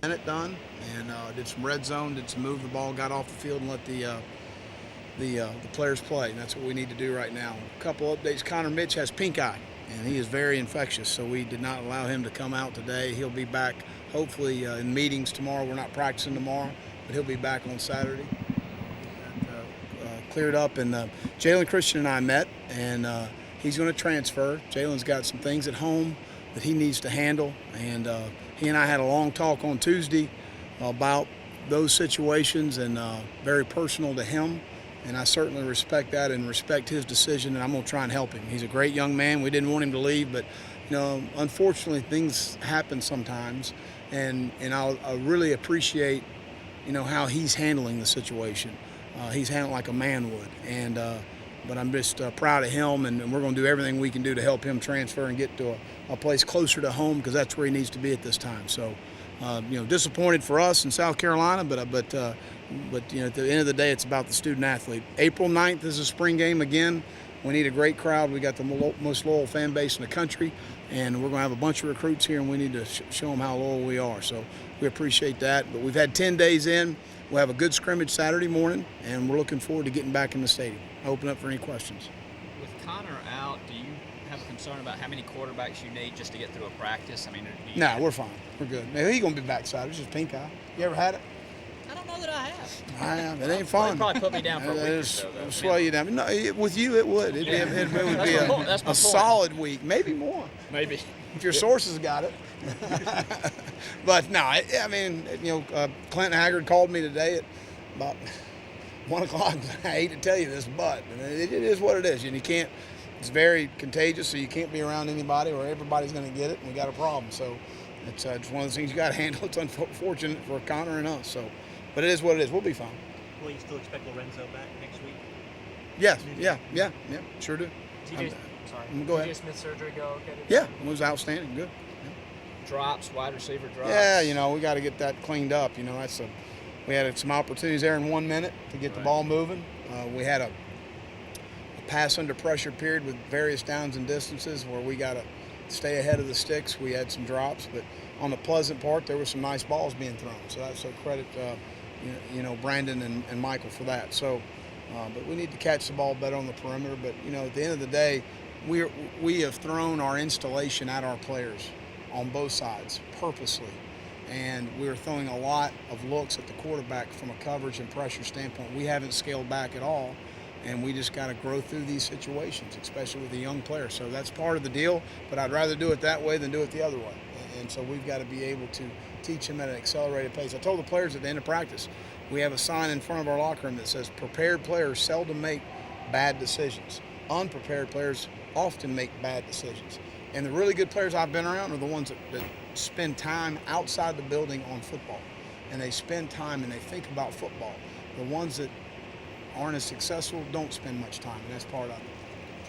it done, and did some red zone, did some move the ball, got off the field, and let the players play. And that's what we need to do right now. A couple updates: Connor Mitch has pink eye, and he is very infectious, so we did not allow him to come out today. He'll be back hopefully in meetings tomorrow. We're not practicing tomorrow, but he'll be back on Saturday. Cleared up, and Jalen Christian and I met, and he's going to transfer. Jalen's got some things at home that he needs to handle, and he and I had a long talk on Tuesday about those situations, and very personal to him, and I certainly respect that and respect his decision, and I'm going to try and help him. He's a great young man. We didn't want him to leave, but unfortunately things happen sometimes, and I really appreciate how he's handling the situation. He's handled like a man would, and but I'm just proud of him, and we're going to do everything we can do to help him transfer and get to a place closer to home, because that's where he needs to be at this time. So, disappointed for us in South Carolina, but at the end of the day, it's about the student athlete. April 9th is a spring game again. We need a great crowd. We got the most loyal fan base in the country, and we're going to have a bunch of recruits here, and we need to show them how loyal we are. So we appreciate that. But we've had 10 days in. We'll have a good scrimmage Saturday morning, and we're looking forward to getting back in the stadium. I open up for any questions. With Connor out, do you have a concern about how many quarterbacks you need just to get through a practice? I mean, No, we're fine. We're good. Man, he's going to be back Saturday. It's just pink eye. You ever had it? I don't know that I have. I have. It ain't fun. They'd probably put me down for a week or so, though. It'll slow you down. No, with you, it would. It would be a solid week, maybe more. Maybe. If your sources got it. But no, I mean, Clinton Haggard called me today at about 1 o'clock. I hate to tell you this, but it is what it is. And it's very contagious, so you can't be around anybody or everybody's going to get it, and we got a problem. So it's one of those things you got to handle. It's unfortunate for Connor and us. So, but it is what it is. We'll be fine. Will you still expect Lorenzo back next week? Yes. Yeah. Sure do. Go ahead. TJ Smith surgery go okay? Yeah, it was outstanding. Good. Drops, wide receiver drops. Yeah, we got to get that cleaned up. We had some opportunities there in 1 minute to get the ball moving. We had a pass under pressure period with various downs and distances where we got to stay ahead of the sticks. We had some drops, but on the pleasant part, there were some nice balls being thrown. So that's a credit, Brandon and Michael for that. So, but we need to catch the ball better on the perimeter. But at the end of the day, we have thrown our installation at our players on both sides purposely, and we were throwing a lot of looks at the quarterback from a coverage and pressure standpoint. We haven't scaled back at all, and we just got to grow through these situations, especially with a young player. So that's part of the deal, but I'd rather do it that way than do it the other way. And so we've got to be able to teach them at an accelerated pace. I told the players at the end of practice, we have a sign in front of our locker room that says, prepared players seldom make bad decisions. Unprepared players often make bad decisions. And the really good players I've been around are the ones that spend time outside the building on football. And they spend time and they think about football. The ones that aren't as successful don't spend much time, and that's part of it.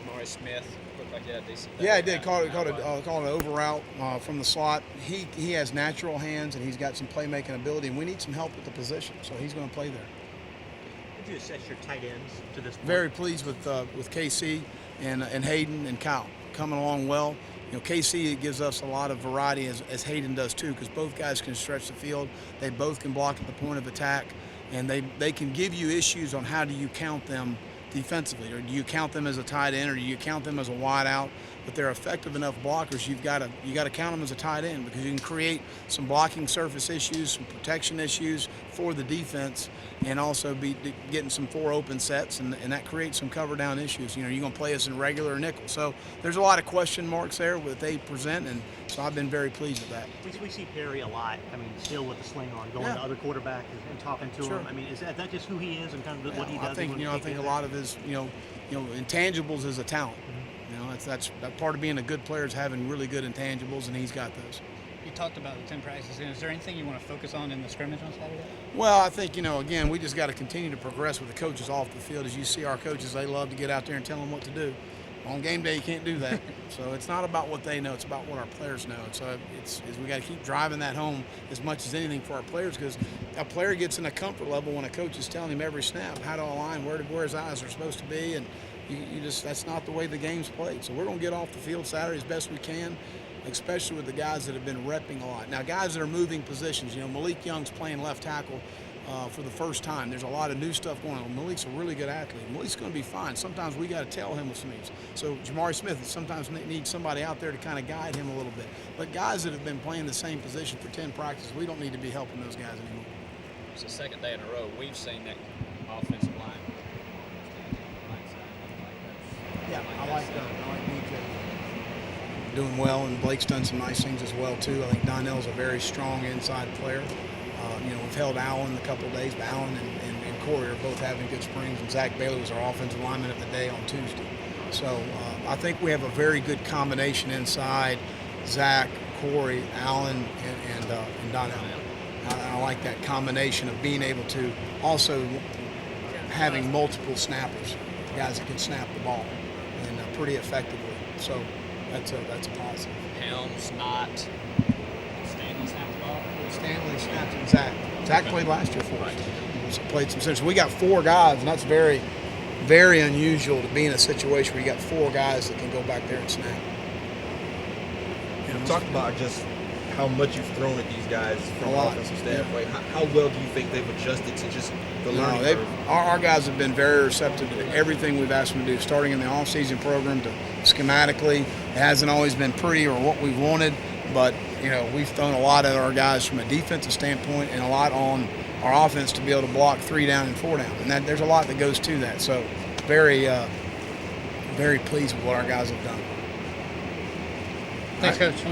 Jamari Smith looked like he had a decent day. Yeah, he did. Called an over route from the slot. He has natural hands, and he's got some playmaking ability, and we need some help at the position, so he's going to play there. How did you assess your tight ends to this point? Very pleased with KC and Hayden and Kyle. Coming along well. KC gives us a lot of variety as Hayden does too, because both guys can stretch the field. They both can block at the point of attack, and they can give you issues on how do you count them defensively, or do you count them as a tight end, or do you count them as a wide out? But they're effective enough blockers. You got to count them as a tight end, because you can create some blocking surface issues, some protection issues for the defense, and also be getting some 4 open sets, and that creates some cover down issues. You're going to play us in regular or nickel. So there's a lot of question marks there that they present, and so I've been very pleased with that. We see Perry a lot. I mean, still with the sling on, going to other quarterbacks and talking to him. I mean, is that just who he is and kind of what he does? I think a lot of his intangibles is a talent. That's part of being a good player is having really good intangibles, and he's got those. You talked about the 10 practices. Is there anything you want to focus on in the scrimmage on Saturday? Well, I think, again, we just got to continue to progress with the coaches off the field. As you see, our coaches, they love to get out there and tell them what to do. On game day, you can't do that. So it's not about what they know. It's about what our players know. And so we got to keep driving that home as much as anything for our players, because a player gets in a comfort level when a coach is telling him every snap how to align, where his eyes are supposed to be, and that's not the way the game's played. So we're going to get off the field Saturday as best we can. especially with the guys that have been repping a lot. Now, guys that are moving positions, Malik Young's playing left tackle for the first time. There's a lot of new stuff going on. Malik's a really good athlete. Malik's going to be fine. Sometimes we got to tell him with some things. So Jamari Smith sometimes needs somebody out there to kind of guide him a little bit. But guys that have been playing the same position for 10 practices, we don't need to be helping those guys anymore. It's the second day in a row we've seen that offensive line. Yeah, I like DJ. Doing well, and Blake's done some nice things as well too. I think Donnell's a very strong inside player. We've held Allen a couple of days, but Allen and Corey are both having good springs, and Zach Bailey was our offensive lineman of the day on Tuesday. So I think we have a very good combination inside: Zach, Corey, Allen, and Donnell. I like that combination of being able to also having multiple snappers, guys that can snap the ball, and pretty effectively. So that's a positive. Helms, not Stanley snapped the ball. Stanley snapped and Zach. Zach played last year for us. He's played some sense. We got 4 guys, and that's very, very unusual to be in a situation where you got 4 guys that can go back there and snap. Talk about just how much you've thrown at these guys from an offensive standpoint. Yeah. How well do you think they've adjusted to just the learning curve? Our guys have been very receptive to everything we've asked them to do, starting in the off-season program to schematically. It hasn't always been pretty or what we wanted, but we've thrown a lot at our guys from a defensive standpoint and a lot on our offense to be able to block 3 down and 4 down, and there's a lot that goes to that. So very, very pleased with what our guys have done. Thanks, Coach.